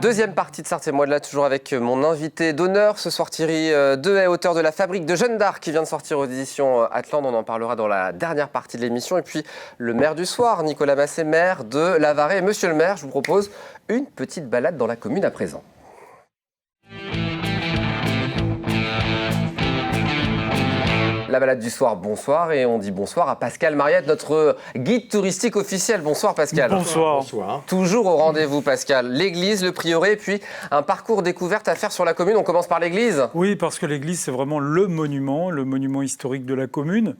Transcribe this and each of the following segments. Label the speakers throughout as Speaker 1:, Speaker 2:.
Speaker 1: Deuxième partie de Sortez-moi de là, toujours avec mon invité d'honneur ce soir, Thierry Dehaye, auteur de La Fabrique de Jeanne d'Arc, qui vient de sortir aux éditions Atland. On en parlera dans la dernière partie de l'émission. Et puis le maire du soir, Nicolas Masset, maire de Lavaret. Et monsieur le maire, je vous propose une petite balade dans la commune à présent. La balade du soir, bonsoir, et on dit bonsoir à Pascal Mariette, notre guide touristique officiel. Bonsoir Pascal.
Speaker 2: Bonsoir.
Speaker 3: Bonsoir.
Speaker 1: Toujours au rendez-vous Pascal. L'église, le prieuré, et puis un parcours découverte à faire sur la commune. On commence par l'église.
Speaker 2: Oui, parce que l'église, c'est vraiment le monument historique de la commune.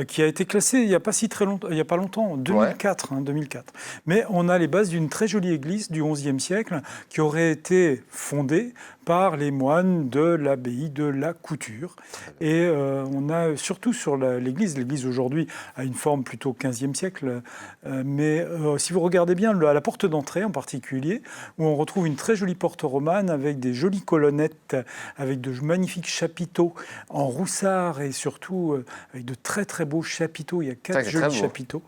Speaker 2: Qui a été classé il n'y a pas si très longtemps, il n'y a pas longtemps, en 2004, 2004. Mais on a les bases d'une très jolie église du XIe siècle qui aurait été fondée par les moines de l'abbaye de la Couture. Et on a surtout sur l'église aujourd'hui a une forme plutôt XVe siècle, mais si vous regardez bien à la porte d'entrée en particulier, où on retrouve une très jolie porte romane avec des jolies colonnettes, avec de magnifiques chapiteaux en roussard et surtout avec de très beaux chapiteaux. Il y a 4 jolis chapiteaux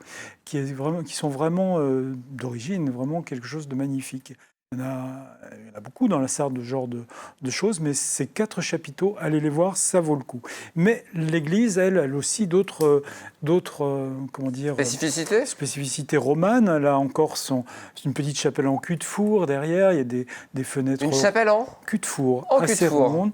Speaker 2: qui sont vraiment d'origine, vraiment quelque chose de magnifique. Il y en a beaucoup dans la Sarthe de ce genre de choses, mais ces 4 chapiteaux, allez les voir, ça vaut le coup. Mais l'église, elle aussi d'autres comment dire, spécificités romanes. Là encore, c'est une petite chapelle en cul-de-four derrière. Il y a des fenêtres.
Speaker 1: Une chapelle en
Speaker 2: cul-de-four,
Speaker 1: assez ronde,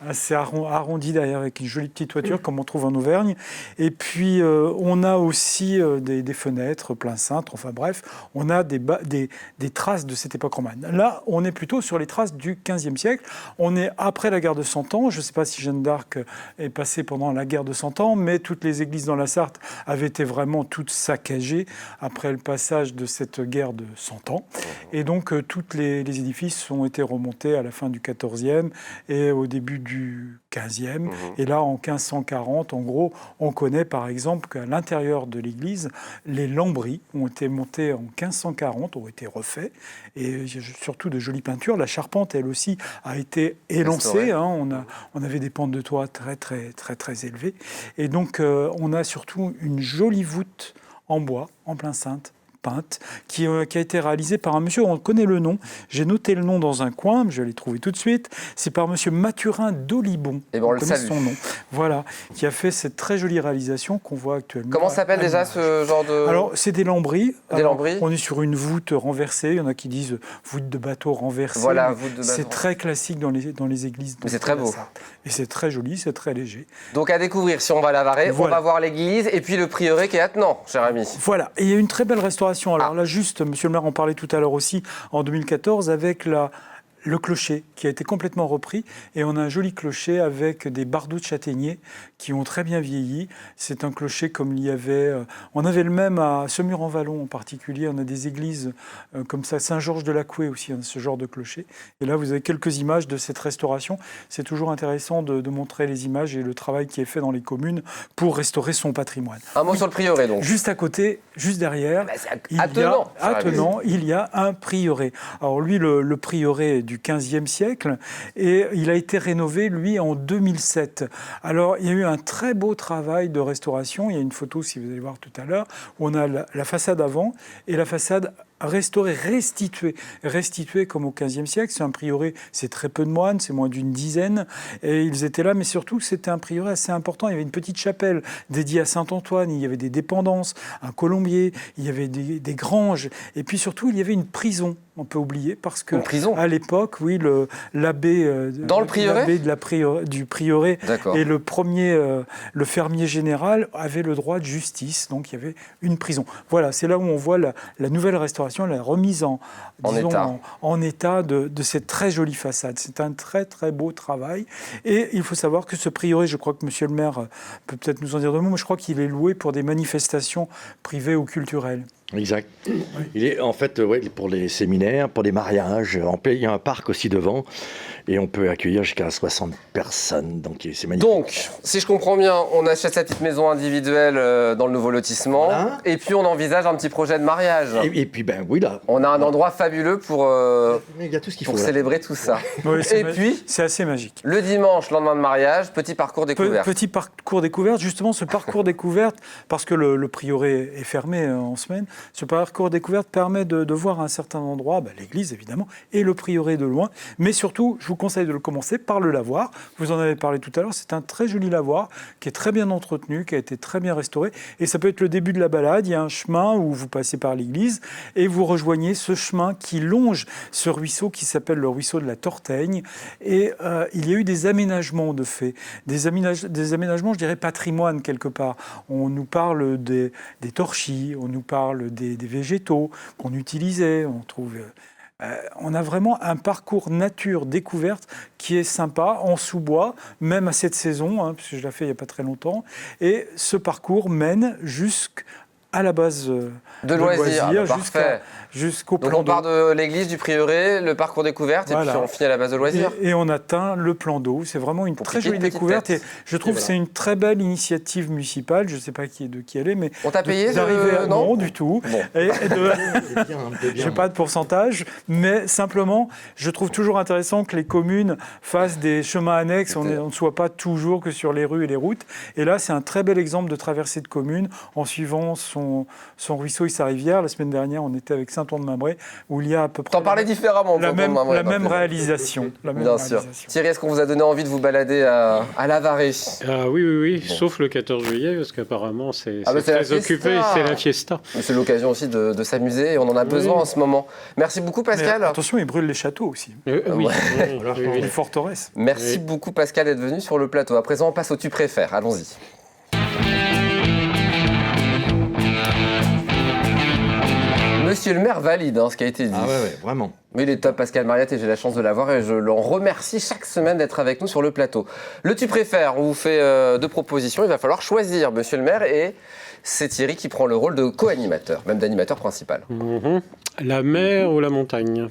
Speaker 2: assez arrondie derrière, avec une jolie petite toiture comme on trouve en Auvergne. Et puis on a aussi des fenêtres plein cintre. Enfin bref, on a des traces de cette époque romane. Là, on est plutôt sur les traces du XVe siècle. On est après la guerre de Cent Ans. Je ne sais pas si Jeanne d'Arc est passée pendant la guerre de Cent Ans, mais toutes les églises dans la Sarthe avaient été vraiment toutes saccagées après le passage de cette guerre de 100 ans. Et donc, tous les édifices ont été remontés à la fin du XIVe et au début du XVe. Et là, en 1540, en gros, on connaît par exemple qu'à l'intérieur de l'église, les lambris ont été montés en 1540, ont été refaits, et surtout de jolies peintures. La charpente, elle aussi, a été élancée. On avait des pentes de toit très élevées. Et donc, on a surtout une jolie voûte en bois, en plein cintre, peinte, qui a été réalisée par un monsieur, on connaît le nom, j'ai noté le nom dans un coin, je l'ai trouvé tout de suite, c'est par monsieur Mathurin d'Olibon,
Speaker 1: on
Speaker 2: connaît son nom, voilà, qui a fait cette très jolie réalisation qu'on voit actuellement.
Speaker 1: Comment s'appelle déjà ce genre de...
Speaker 2: Alors, c'est des lambris.
Speaker 1: Lambris.
Speaker 2: On est sur une voûte renversée, il y en a qui disent voûte de bateau renversée.
Speaker 1: Voilà, voûte de bateau.
Speaker 2: C'est très classique dans les églises.
Speaker 1: Mais c'est très beau.
Speaker 2: Et c'est très joli, c'est très léger.
Speaker 1: Donc à découvrir, si on va à Lavaret, on va voir l'église et puis le prieuré qui est attenant, cher ami.
Speaker 2: Voilà, et il y a une très belle restauration. Alors là, juste, monsieur le maire en parlait tout à l'heure aussi, en 2014, avec le clocher qui a été complètement repris, et on a un joli clocher avec des bardeaux de châtaignier qui ont très bien vieilli. C'est un clocher comme il y avait... on avait le même à Semur-en-Vallon en particulier, on a des églises comme ça, Saint-Georges-de-la-Couée aussi, on a ce genre de clocher. Et là, vous avez quelques images de cette restauration. C'est toujours intéressant de montrer les images et le travail qui est fait dans les communes pour restaurer son patrimoine.
Speaker 1: Un mot sur le prieuré donc.
Speaker 2: Juste à côté, juste derrière,
Speaker 1: attenant,
Speaker 2: il y a un prieuré. Alors lui, le prieuré du XVe siècle, et il a été rénové, lui, en 2007. Alors, il y a eu un très beau travail de restauration. Il y a une photo, si vous allez voir tout à l'heure, où on a la façade avant et la façade restaurée, restituée comme au XVe siècle. C'est un prieuré, c'est très peu de moines, c'est moins d'une dizaine, et ils étaient là, mais surtout, c'était un prieuré assez important. Il y avait une petite chapelle dédiée à Saint-Antoine, il y avait des dépendances, un colombier, il y avait des granges, et puis surtout, il y avait une prison. On peut oublier parce que à l'époque, oui, l'abbé du prieuré et le fermier général avaient le droit de justice, donc il y avait une prison. Voilà, c'est là où on voit la nouvelle restauration, la remise en état de cette très jolie façade. C'est un très beau travail, et il faut savoir que ce prieuré, je crois que monsieur le maire peut peut-être nous en dire deux mots, mais je crois qu'il est loué pour des manifestations privées ou culturelles.
Speaker 3: Exact. Il est en fait pour les séminaires, pour les mariages. Il y a un parc aussi devant et on peut accueillir jusqu'à 60 personnes. Donc c'est magnifique.
Speaker 1: Donc, si je comprends bien, on achète sa petite maison individuelle dans le nouveau lotissement, et puis on envisage un petit projet de mariage.
Speaker 3: Et puis oui là.
Speaker 1: On a un endroit fabuleux pour
Speaker 3: il y a tout ce qu'il faut,
Speaker 1: célébrer tout ça.
Speaker 2: Oui,
Speaker 1: et puis
Speaker 2: c'est assez magique.
Speaker 1: Le dimanche, lendemain de mariage, petit parcours découverte.
Speaker 2: Petit parcours découverte, justement ce parcours découverte, parce que le prieuré est fermé en semaine. Ce parcours découverte permet de voir à un certain endroit l'église, évidemment, et le prieuré de loin. Mais surtout, je vous conseille de le commencer par le lavoir. Vous en avez parlé tout à l'heure. C'est un très joli lavoir qui est très bien entretenu, qui a été très bien restauré. Et ça peut être le début de la balade. Il y a un chemin où vous passez par l'église et vous rejoignez ce chemin qui longe ce ruisseau qui s'appelle le ruisseau de la Torteigne. Et il y a eu des aménagements de fait, des aménagements, je dirais, patrimoine quelque part. On nous parle des torchis, on nous parle des végétaux qu'on utilisait, on a vraiment un parcours nature-découverte qui est sympa, en sous-bois, même à cette saison, puisque je l'ai fait il n'y a pas très longtemps. Et ce parcours mène jusqu'à la base
Speaker 1: de loisirs,
Speaker 2: jusqu'au plan
Speaker 1: d'eau. Donc on part
Speaker 2: d'eau.
Speaker 1: de l'église, du prieuré, le parcours découverte, et puis on finit à la base de loisirs.
Speaker 2: Et on atteint le plan d'eau. C'est vraiment une très jolie découverte. Et je trouve que c'est une très belle initiative municipale. Je ne sais pas de qui elle est, mais...
Speaker 1: On t'a payé
Speaker 2: Non, du tout.
Speaker 1: Bon.
Speaker 2: Je n'ai pas de pourcentage, mais simplement, je trouve toujours intéressant que les communes fassent des chemins annexes. On ne soit pas toujours que sur les rues et les routes. Et là, c'est un très bel exemple de traversée de commune en suivant son ruisseau et sa rivière. La semaine dernière, on était avec Saint-Ouen-de-Mambray, où il y a à peu près...
Speaker 1: T'en parlais différemment.
Speaker 2: La même réalisation.
Speaker 1: Bien sûr. Thierry, est-ce qu'on vous a donné envie de vous balader à Lavaré?
Speaker 4: Oui, bon. Sauf le 14 juillet, parce qu'apparemment, c'est très occupé, c'est la fiesta.
Speaker 1: C'est l'occasion aussi de s'amuser, et on en a besoin en ce moment. Merci beaucoup, Pascal.
Speaker 2: Mais attention, ils brûlent les châteaux aussi.
Speaker 4: Oui.
Speaker 2: Les forteresses.
Speaker 1: Merci beaucoup, Pascal, d'être venu sur le plateau. À présent, on passe au Tu préfères. Allons-y. Monsieur le maire valide ce qui a été dit.
Speaker 3: Ah ouais, vraiment.
Speaker 1: Mais il est top, Pascal Mariette, et j'ai la chance de l'avoir et je l'en remercie chaque semaine d'être avec nous sur le plateau. Le Tu préfères, on vous fait deux propositions, il va falloir choisir, monsieur le maire, et c'est Thierry qui prend le rôle de co-animateur, même d'animateur principal.
Speaker 4: La mer ou la montagne?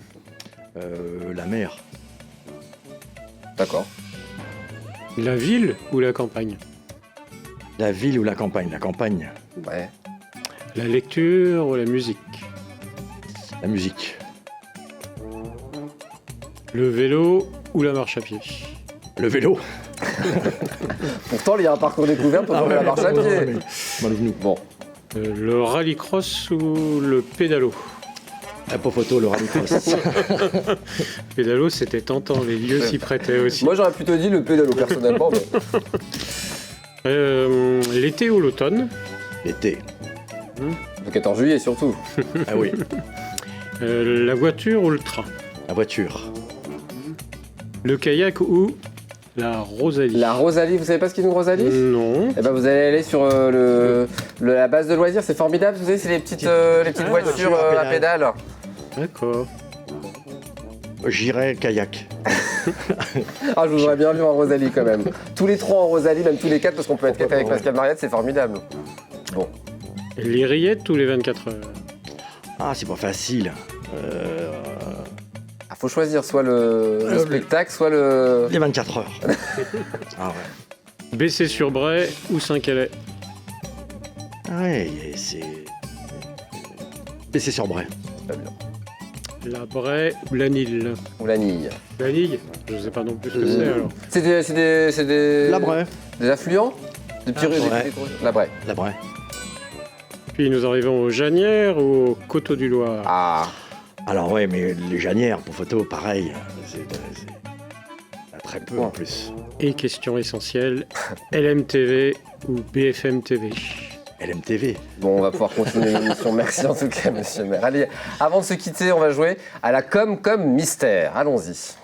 Speaker 3: La mer.
Speaker 1: D'accord.
Speaker 4: La ville ou la campagne?
Speaker 3: La ville ou la campagne? La campagne.
Speaker 1: Ouais.
Speaker 4: La lecture ou la musique?
Speaker 3: La musique.
Speaker 4: Le vélo ou la marche à pied?
Speaker 3: Le vélo.
Speaker 1: Pourtant, il y a un parcours découvert pour faire la marche à pied. Bon.
Speaker 4: Le rallycross ou le pédalo?
Speaker 3: Pour photo, le rallycross.
Speaker 4: Pédalo, c'était tentant, les lieux s'y prêtaient aussi.
Speaker 1: Moi, j'aurais plutôt dit le pédalo, personnellement.
Speaker 4: L'été ou l'automne?
Speaker 3: L'été.
Speaker 1: Le 14 juillet, surtout.
Speaker 3: Ah oui.
Speaker 4: La voiture ou le train?
Speaker 3: La voiture.
Speaker 4: Le kayak ou la Rosalie?
Speaker 1: La Rosalie, vous savez pas ce qu'est une Rosalie?
Speaker 4: Non.
Speaker 1: Eh ben, vous allez aller sur la base de loisirs, c'est formidable, vous savez, c'est les petites voitures à pédales.
Speaker 4: D'accord.
Speaker 3: J'irai kayak.
Speaker 1: Ah, je vous aurais bien vu en Rosalie quand même. Tous les trois en Rosalie, même tous les quatre, parce qu'on peut être quatre avec Pascal Mariette, c'est formidable. Bon.
Speaker 4: Les rillettes ou les 24 heures?
Speaker 3: Ah, c'est pas facile.
Speaker 1: Faut choisir soit le spectacle, soit le...
Speaker 3: Les 24 heures. Ah ouais.
Speaker 4: Bessay-sur-Bray ou Saint-Calais?
Speaker 3: Ah ouais, c'est... Bessay-sur-Bray.
Speaker 1: Très bien.
Speaker 4: La Bray ou la Nille?
Speaker 1: Ou la Nille.
Speaker 4: La Nille? Je ne sais pas non plus ce que c'est alors.
Speaker 1: C'est des...
Speaker 3: La Bray.
Speaker 1: Des affluents? Des petits La Bray.
Speaker 3: La Bray.
Speaker 4: Puis nous arrivons aux Janières ou au Coteau du Loir?
Speaker 1: Ah.
Speaker 3: Alors ouais, mais les Janières, pour photo, pareil. C'est très peu en plus.
Speaker 4: Et question essentielle, LMTV ou BFM TV?
Speaker 3: LMTV.
Speaker 1: Bon, on va pouvoir continuer l'émission. Merci en tout cas, monsieur le maire. Allez, avant de se quitter, on va jouer à la com comme mystère. Allons-y.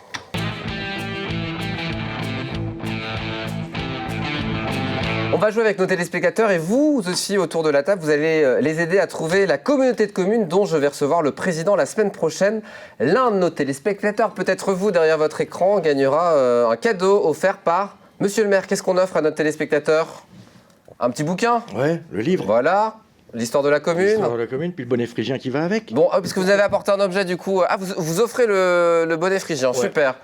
Speaker 1: On va jouer avec nos téléspectateurs et vous aussi autour de la table, vous allez les aider à trouver la communauté de communes dont je vais recevoir le président la semaine prochaine. L'un de nos téléspectateurs, peut-être vous derrière votre écran, gagnera un cadeau offert par monsieur le maire. Qu'est-ce qu'on offre à notre téléspectateur? Un petit bouquin?
Speaker 3: Ouais, le livre.
Speaker 1: Voilà, l'histoire de la commune.
Speaker 3: L'histoire de la commune, puis le bonnet phrygien qui va avec.
Speaker 1: Bon, puisque vous avez apporté un objet du coup. Ah, vous offrez le bonnet phrygien, ouais. Super.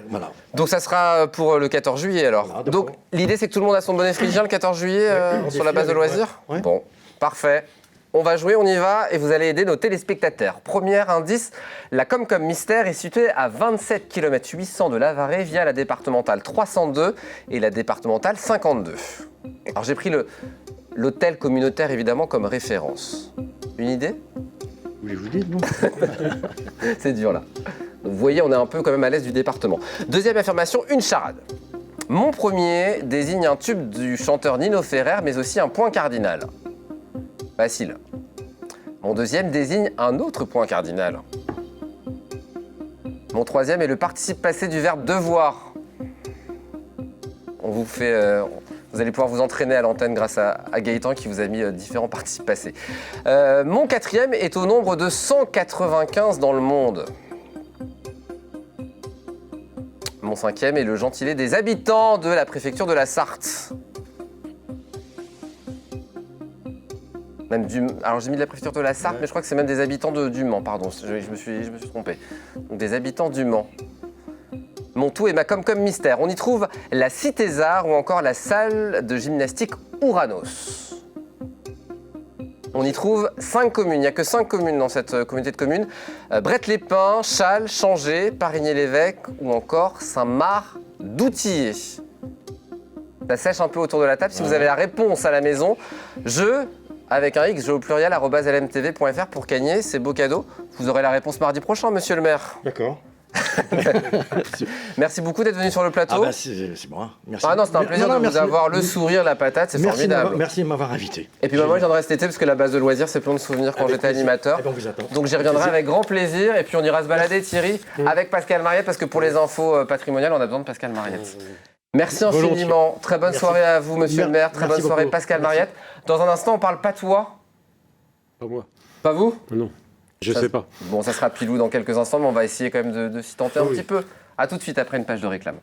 Speaker 3: Voilà.
Speaker 1: Donc ça sera pour le 14 juillet alors. Voilà, donc l'idée c'est que tout le monde a son bonnet phrygien le 14 juillet sur la base de loisirs.
Speaker 3: Ouais.
Speaker 1: Bon, parfait. On va jouer, on y va, et vous allez aider nos téléspectateurs. Premier indice, la Comcom Mystère est située à 27 km 800 de Lavaré via la départementale 302 et la départementale 52. Alors j'ai pris l'hôtel communautaire évidemment comme référence. Une idée ?
Speaker 3: Vous voulez que je vous dise, non?
Speaker 1: C'est dur là. Vous voyez, on est un peu quand même à l'aise du département. Deuxième affirmation, une charade. Mon premier désigne un tube du chanteur Nino Ferrer, mais aussi un point cardinal. Facile. Mon deuxième désigne un autre point cardinal. Mon troisième est le participe passé du verbe devoir. On vous fait... vous allez pouvoir vous entraîner à l'antenne grâce à Gaëtan qui vous a mis différents participes passés. Mon quatrième est au nombre de 195 dans le monde. Mon cinquième est le gentilé des habitants de la préfecture de la Sarthe. Même alors j'ai mis de la préfecture de la Sarthe, mais je crois que c'est même des habitants du Mans, pardon, je me suis trompé. Donc des habitants du Mans. Mon tout est ma comme mystère. On y trouve la Cité-Zar ou encore la salle de gymnastique Ouranos. On y trouve 5 communes. Il n'y a que 5 communes dans cette communauté de communes. Brette-les-Pins, Châles, Changé, Parigné-l'Évêque ou encore Saint-Marc-d'Outillier. Ça sèche un peu autour de la table. Si vous avez la réponse à la maison, avec un X, au pluriel, @lmtv.fr pour gagner ces beaux cadeaux. Vous aurez la réponse mardi prochain, monsieur le maire.
Speaker 3: D'accord.
Speaker 1: Merci beaucoup d'être venu sur le plateau.
Speaker 3: Ah bah c'est moi. Merci.
Speaker 1: Ah non, c'était un plaisir de vous avoir, le sourire, la patate, c'est formidable.
Speaker 3: Merci de m'avoir invité.
Speaker 1: Et puis moi, je viendrai cet été parce que la base de loisirs, c'est plein de souvenirs quand j'étais animateur.
Speaker 3: On vous attend.
Speaker 1: Donc j'y reviendrai avec grand plaisir. Et puis on ira se balader, Thierry, avec Pascal Mariette, parce que pour les infos patrimoniales, on a besoin de Pascal Mariette. Merci infiniment. Très bonne soirée à vous, monsieur le maire. Très bonne soirée, Pascal Mariette. Dans un instant, on parle patois.
Speaker 4: Pas moi.
Speaker 1: Pas vous?
Speaker 4: Non. Je sais pas.
Speaker 1: Bon, ça sera pilou dans quelques instants, mais on va essayer quand même de s'y tenter un petit peu. A tout de suite après une page de réclame.